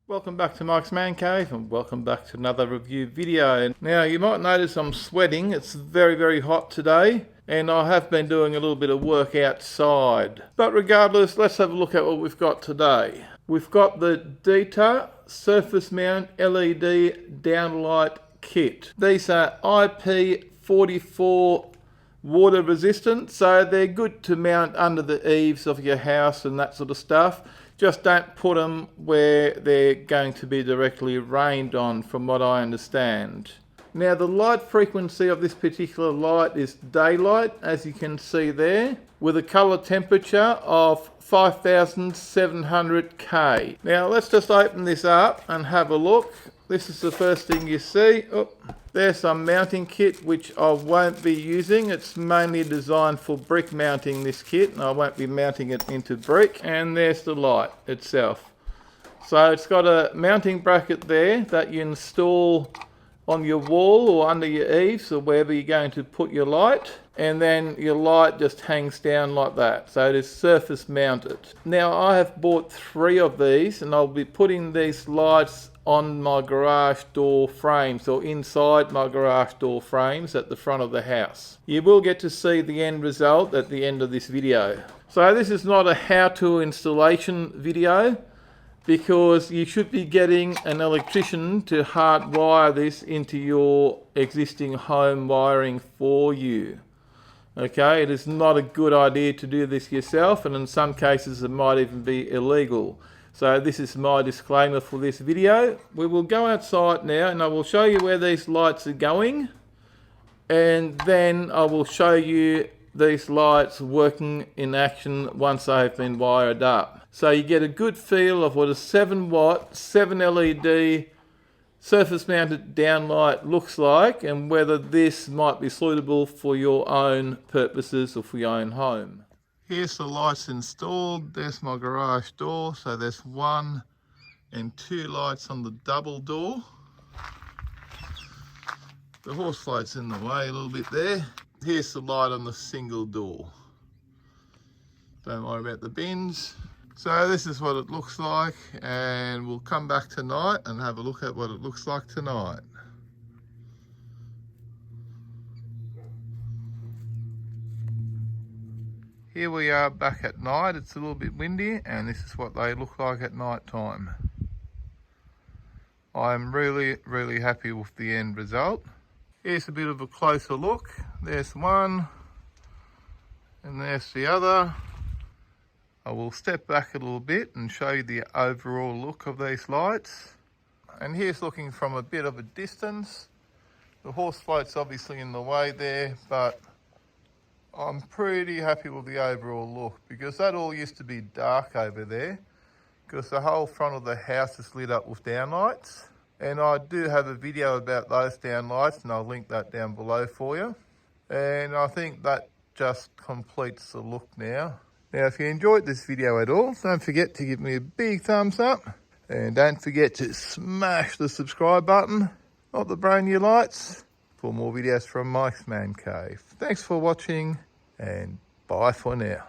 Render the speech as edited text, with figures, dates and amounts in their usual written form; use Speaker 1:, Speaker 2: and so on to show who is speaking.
Speaker 1: Welcome back to Mike's Man Cave and welcome back to another review video. Now you might notice I'm sweating. It's very hot today and I have been doing a little bit of work outside. But regardless, let's have a look at what we've got today. We've got the DETA Surface Mount LED Downlight Kit. These are IP44 water resistant, so they're good to mount under the eaves of your house and that sort of stuff. Just don't put them where they're going to be directly rained on, from what I understand. Now the light frequency of this particular light is daylight, as you can see there, with a colour temperature of 5700 K. Now let's just open this up and have a look. This is the first thing you see. Oh, there's some mounting kit which I won't be using. It's mainly designed for brick mounting, this kit, and I won't be mounting it into brick. And there's the light itself. So it's got a mounting bracket there that you install on your wall or under your eaves or wherever you're going to put your light, and then your light just hangs down like that, so it is surface mounted. Now I have bought 3 of these and I'll be putting these lights on my garage door frames, or inside my garage door frames at the front of the house. You will get to see the end result at the end of this video. So this is not a how-to installation video, because you should be getting an electrician to hardwire this into your existing home wiring for you. Okay, it is not a good idea to do this yourself, and in some cases it might even be illegal. So this is my disclaimer for this video. We will go outside now and I will show you where these lights are going, and then I will show you these lights working in action once they have been wired up. So you get a good feel of what a 7 watt, 7 LED surface mounted downlight looks like, and whether this might be suitable for your own purposes or for your own home. Here's the lights installed. There's my garage door. So there's 1 and 2 lights on the double door. The horse float's in the way a little bit there. Here's the light on the single door. Don't worry about the bins. So this is what it looks like, and we'll come back tonight and have a look at what it looks like tonight. Here we are back at night. It's a little bit windy, and this is what they look like at night time. I'm really happy with the end result. Here's a bit of a closer look. There's one, and there's the other. I will step back a little bit and show you the overall look of these lights. And here's looking from a bit of a distance. The horse float's obviously in the way there, but I'm pretty happy with the overall look, because that all used to be dark over there, because the whole front of the house is lit up with downlights. And I do have a video about those downlights, and I'll link that down below for you. And I think that just completes the look now. Now, if you enjoyed this video at all, don't forget to give me a big thumbs up, and don't forget to smash the subscribe button, not the brand new lights, for more videos from Mike's Man Cave. Thanks for watching, and bye for now.